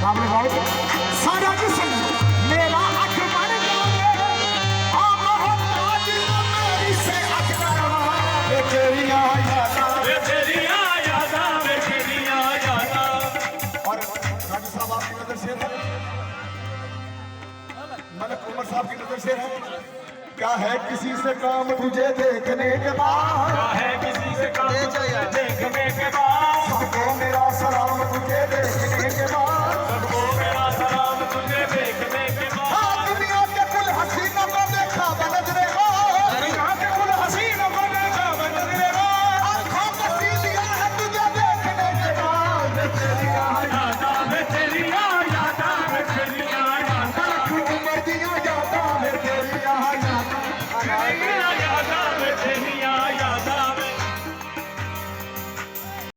सामने भाई सारा जिस्म मेरा अकबर मेरी से अकबर तेरिया यादा और राजू साहब आपकी नजर से है, मलक उमर साहब की नजर से है। क्या है किसी से काम तुझे देखने के बाद, क्या है किसी से काम तुझे देखने के